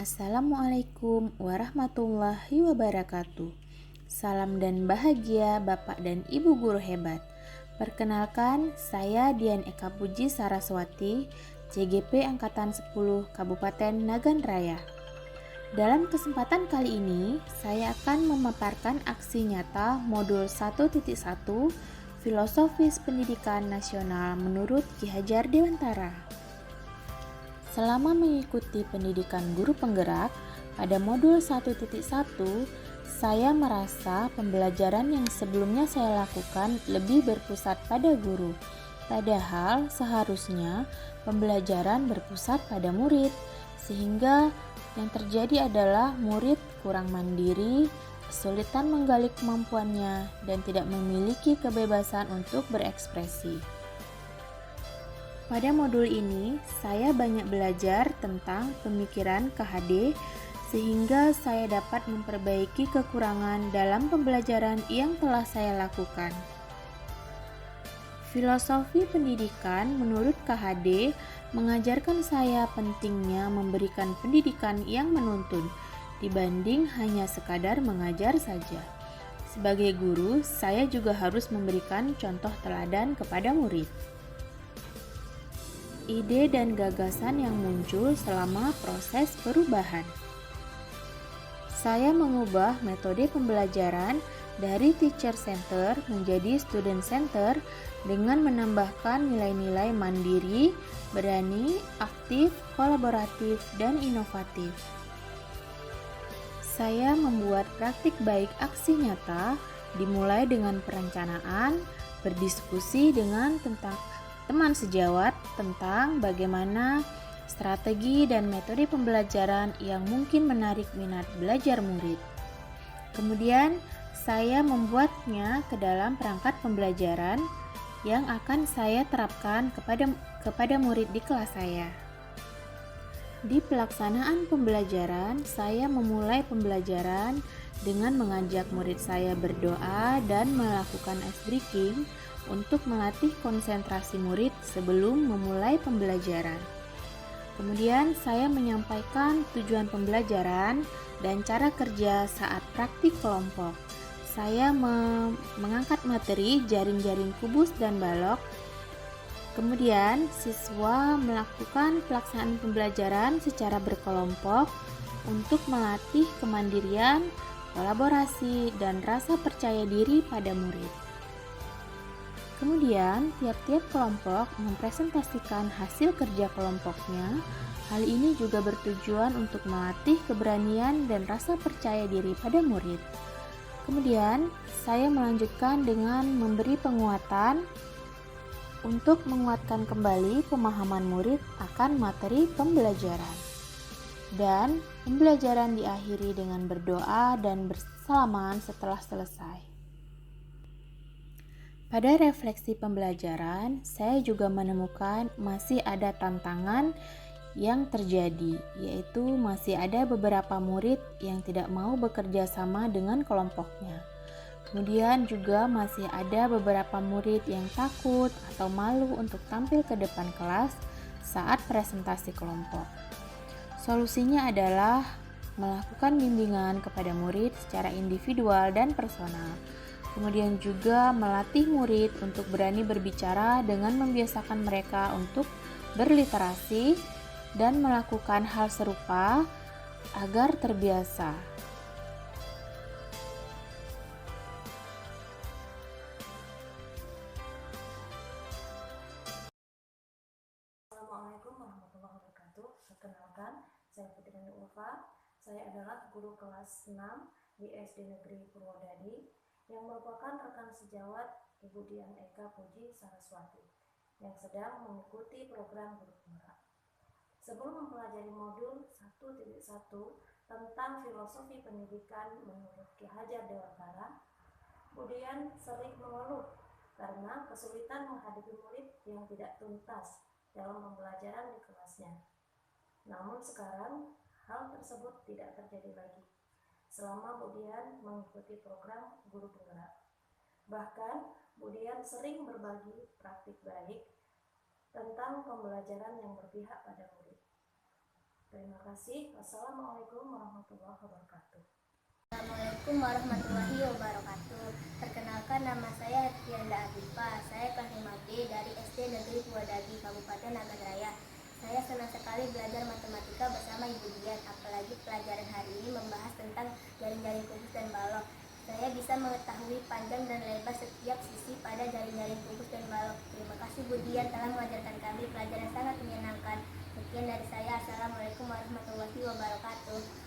Assalamualaikum warahmatullahi wabarakatuh. Salam dan bahagia Bapak dan Ibu guru hebat. Perkenalkan, saya Dian Eka Puji Saraswati, CGP Angkatan 10 Kabupaten Nagan Raya. Dalam kesempatan kali ini, saya akan memaparkan aksi nyata modul 1.1 Filosofis Pendidikan Nasional menurut Ki Hajar Dewantara. Selama mengikuti pendidikan guru penggerak, pada modul 1.1, saya merasa pembelajaran yang sebelumnya saya lakukan lebih berpusat pada guru. Padahal seharusnya pembelajaran berpusat pada murid, sehingga yang terjadi adalah murid kurang mandiri, kesulitan menggali kemampuannya, dan tidak memiliki kebebasan untuk berekspresi. Pada modul ini, saya banyak belajar tentang pemikiran KHD sehingga saya dapat memperbaiki kekurangan dalam pembelajaran yang telah saya lakukan. Filosofi pendidikan menurut KHD mengajarkan saya pentingnya memberikan pendidikan yang menuntun dibanding hanya sekadar mengajar saja. Sebagai guru, saya juga harus memberikan contoh teladan kepada murid. Ide dan gagasan yang muncul selama proses perubahan. Saya mengubah metode pembelajaran dari teacher center menjadi student center dengan menambahkan nilai-nilai mandiri, berani, aktif, kolaboratif, dan inovatif. Saya membuat praktik baik aksi nyata dimulai dengan perencanaan, berdiskusi dengan teman sejawat tentang bagaimana strategi dan metode pembelajaran yang mungkin menarik minat belajar murid. Kemudian, saya membuatnya ke dalam perangkat pembelajaran yang akan saya terapkan kepada murid di kelas saya. Di pelaksanaan pembelajaran, saya memulai pembelajaran dengan mengajak murid saya berdoa dan melakukan ice breaking untuk melatih konsentrasi murid sebelum memulai pembelajaran. Kemudian saya menyampaikan tujuan pembelajaran dan cara kerja saat praktik kelompok. Saya mengangkat materi jaring-jaring kubus dan balok. Kemudian siswa melakukan pelaksanaan pembelajaran secara berkelompok untuk melatih kemandirian, kolaborasi, dan rasa percaya diri pada murid. Kemudian, tiap-tiap kelompok mempresentasikan hasil kerja kelompoknya. Hal ini juga bertujuan untuk melatih keberanian dan rasa percaya diri pada murid. Kemudian, saya melanjutkan dengan memberi penguatan untuk menguatkan kembali pemahaman murid akan materi pembelajaran. Dan pembelajaran diakhiri dengan berdoa dan bersalaman setelah selesai. Pada refleksi pembelajaran, saya juga menemukan masih ada tantangan yang terjadi, yaitu masih ada beberapa murid yang tidak mau bekerja sama dengan kelompoknya. Kemudian juga masih ada beberapa murid yang takut atau malu untuk tampil ke depan kelas saat presentasi kelompok. Solusinya adalah melakukan bimbingan kepada murid secara individual dan personal. Kemudian juga melatih murid untuk berani berbicara dengan membiasakan mereka untuk berliterasi dan melakukan hal serupa agar terbiasa. Assalamualaikum warahmatullahi wabarakatuh. Perkenalkan, saya Putri Ulfa. Saya adalah guru kelas 6 di SD Negeri Purwodadi yang merupakan rekan sejawat Ibu Dian Eka Puji Saraswati yang sedang mengikuti program guru penggerak. Sebelum mempelajari modul 1.1 tentang filosofi pendidikan menurut Ki Hajar Dewantara, Bu Dian sering mengeluh karena kesulitan menghadapi murid yang tidak tuntas dalam pembelajaran di kelasnya. Namun sekarang hal tersebut tidak terjadi lagi selama Bu Dian mengikuti program guru penggerak. Bahkan Bu Dian sering berbagi praktik baik tentang pembelajaran yang berpihak pada murid. Terima kasih. Wassalamualaikum warahmatullahi wabarakatuh. Assalamualaikum warahmatullahi wabarakatuh. Perkenalkan, nama saya Tianda Afifah. Saya kelas 5B dari SD Negeri Purwodadi, Kabupaten Nagan Raya. Saya senang sekali belajar matematika bersama Ibu Dian, apalagi pelajaran hari ini membahas tentang jaring-jaring kubus dan balok. Saya bisa mengetahui panjang dan lebar setiap sisi pada jaring-jaring kubus dan balok. Terima kasih Bu Dian telah mengajarkan kami pelajaran sangat menyenangkan. Sekian dari saya. Assalamualaikum warahmatullahi wabarakatuh.